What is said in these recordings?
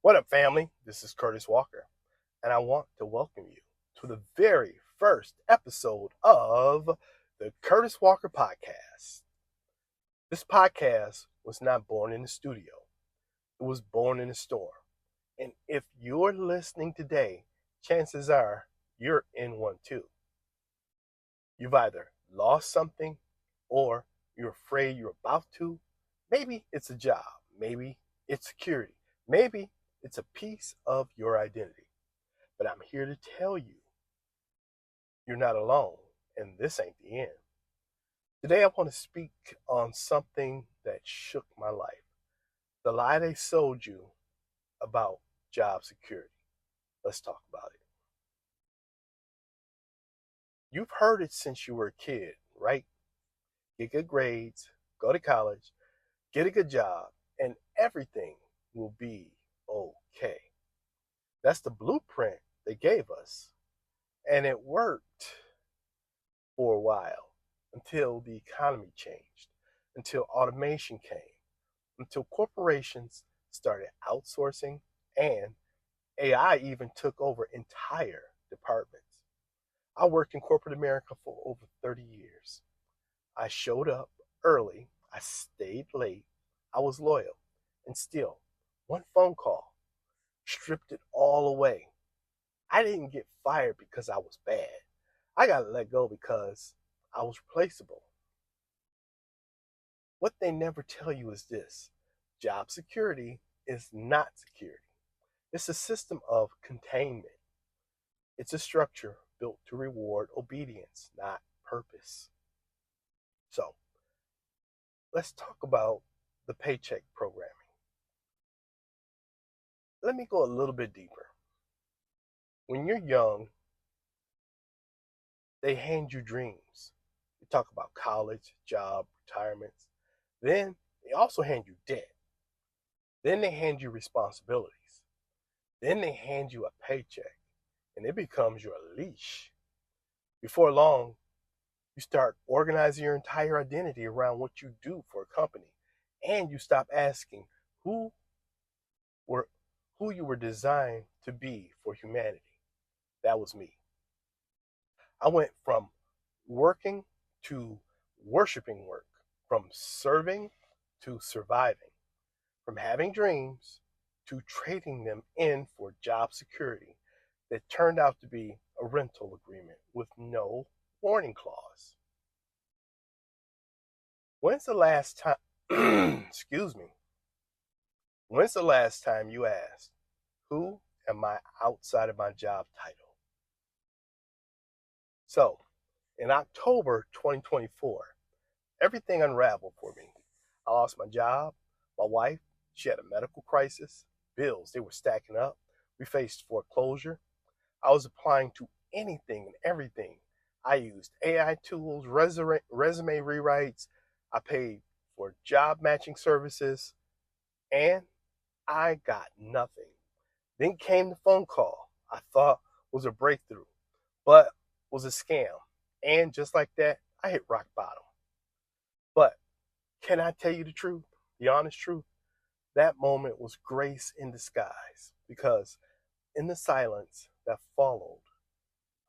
What up, family? This is Curtis Walker, and I want to welcome you to the very first episode of the Curtis Walker Podcast. This podcast was not born in the studio, it was born in a storm. And if you're listening today, chances are you're in one too. You've either lost something or you're afraid you're about to. Maybe it's a job, maybe it's security, maybe it's a piece of your identity. But I'm here to tell you, you're not alone, and this ain't the end. Today, I want to speak on something that shook my life. The lie they sold you about job security. Let's talk about it. You've heard it since you were a kid, right? Get good grades, go to college, get a good job, and everything will be okay. That's the blueprint they gave us. And it worked for a while until the economy changed, until automation came, until corporations started outsourcing, and AI even took over entire departments. I worked in corporate America for over 30 years. I showed up early, I stayed late, I was loyal, and still, one phone call stripped it all away. I didn't get fired because I was bad. I got let go because I was replaceable. What they never tell you is this: job security is not security. It's a system of containment. It's a structure built to reward obedience, not purpose. So, let's talk about the paycheck programming. Let me go a little bit deeper. When you're young, they hand you dreams. You talk about college, job, retirements. Then they also hand you debt. Then they hand you responsibilities. Then they hand you a paycheck, and it becomes your leash. Before long, you start organizing your entire identity around what you do for a company, and you stop asking who were who you were designed to be for humanity. That was me. I went from working to worshiping work, from serving to surviving, from having dreams to trading them in for job security that turned out to be a rental agreement with no warning clause. When's the last time, excuse me, when's the last time you asked, who am I outside of my job title? So, in October 2024, everything unraveled for me. I lost my job, my wife, she had a medical crisis, bills, they were stacking up. We faced foreclosure. I was applying to anything and everything. I used AI tools, resume rewrites. I paid for job matching services, and I got nothing. Then came the phone call I thought was a breakthrough, but was a scam. And just like that, I hit rock bottom. But can I tell you the truth, the honest truth? That moment was grace in disguise, because in the silence that followed,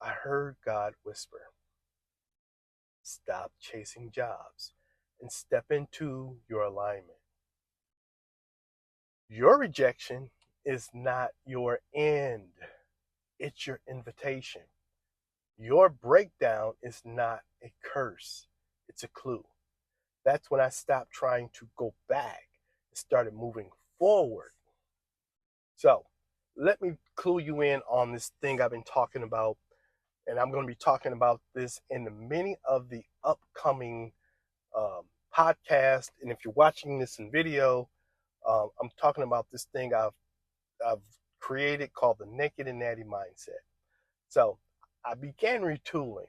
I heard God whisper, stop chasing jobs and step into your alignment. Your rejection is not your end, it's your invitation. Your breakdown is not a curse, it's a clue. That's when I stopped trying to go back and started moving forward. So, let me clue you in on this thing I've been talking about, and I'm going to be talking about this in many of the upcoming podcasts. And if you're watching this in video, I'm talking about this thing I've created called the naked and natty mindset. So, I began retooling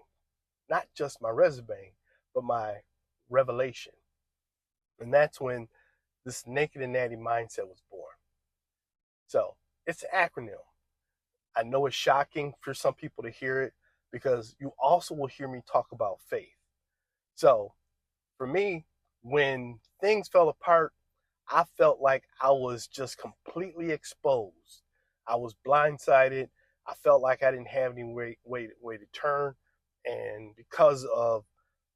not just my resume, but my revelation. And that's when this naked and natty mindset was born. So it's an acronym. I know it's shocking for some people to hear it, because you also will hear me talk about faith. So for me, when things fell apart, I felt like I was just completely exposed. I was blindsided. I felt like I didn't have any way to turn. And because of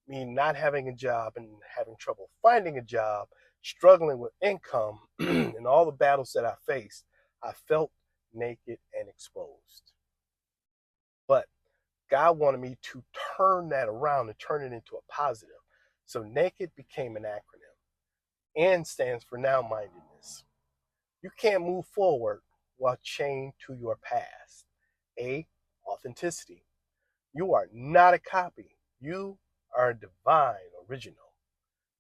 me not having a job and having trouble finding a job, struggling with income, and all the battles that I faced, I felt naked and exposed. But God wanted me to turn that around and turn it into a positive. So naked became an acronym. N stands for now mindedness. You can't move forward while chained to your past. A, authenticity. You are not a copy. You are a divine original.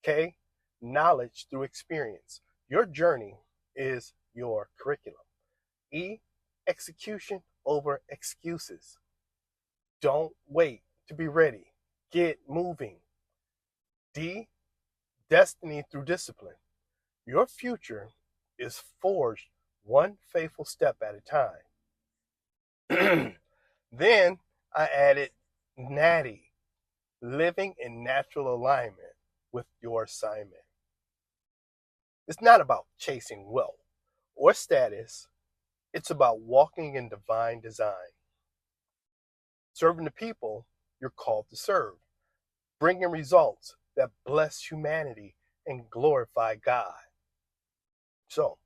K, knowledge through experience. Your journey is your curriculum. E, execution over excuses. Don't wait to be ready. Get moving. D, destiny through discipline. Your future is forged one faithful step at a time. Then I added natty, living in natural alignment with your assignment. It's not about chasing wealth or status. It's about walking in divine design. Serving the people you're called to serve, bringing results that bless humanity and glorify God. So,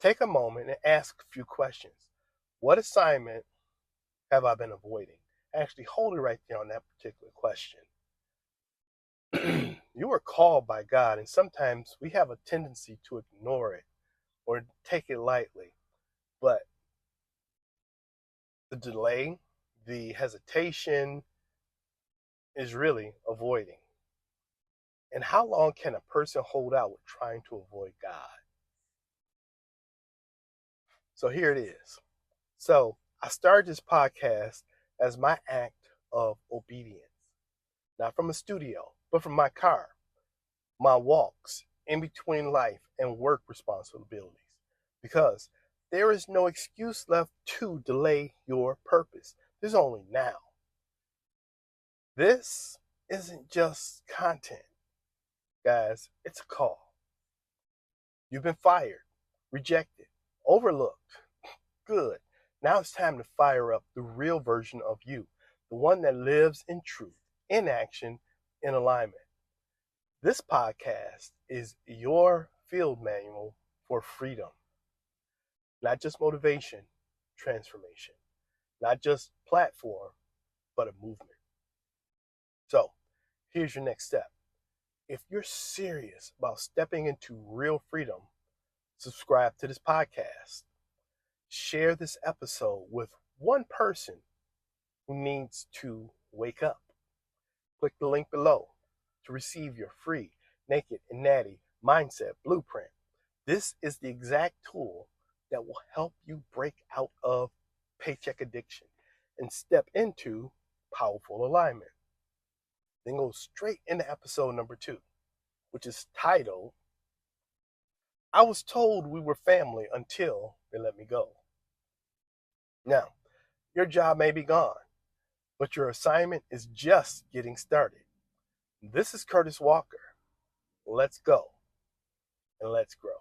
take a moment and ask a few questions. What assignment have I been avoiding? Actually, hold it right there on that particular question. You are called by God, and sometimes we have a tendency to ignore it or take it lightly. But the delay, the hesitation is really avoiding. And how long can a person hold out with trying to avoid God? So here it is. So I started this podcast as my act of obedience, not from a studio, but from my car, my walks in between life and work responsibilities, because there is no excuse left to delay your purpose. There's only now. This isn't just content, guys, it's a call. You've been fired, rejected, overlooked. Good. Now it's time to fire up the real version of you, the one that lives in truth, in action, in alignment. This podcast is your field manual for freedom, not just motivation, transformation, not just platform, but a movement. So here's your next step. If you're serious about stepping into real freedom, subscribe to this podcast. Share this episode with one person who needs to wake up. Click the link below to receive your free Naked and Natty Mindset Blueprint. This is the exact tool that will help you break out of paycheck addiction and step into powerful alignment. Then go straight into episode number 2, which is titled, I Was Told We Were Family Until They Let Me Go. Now, your job may be gone, but your assignment is just getting started. This is Curtis Walker. Let's go and let's grow.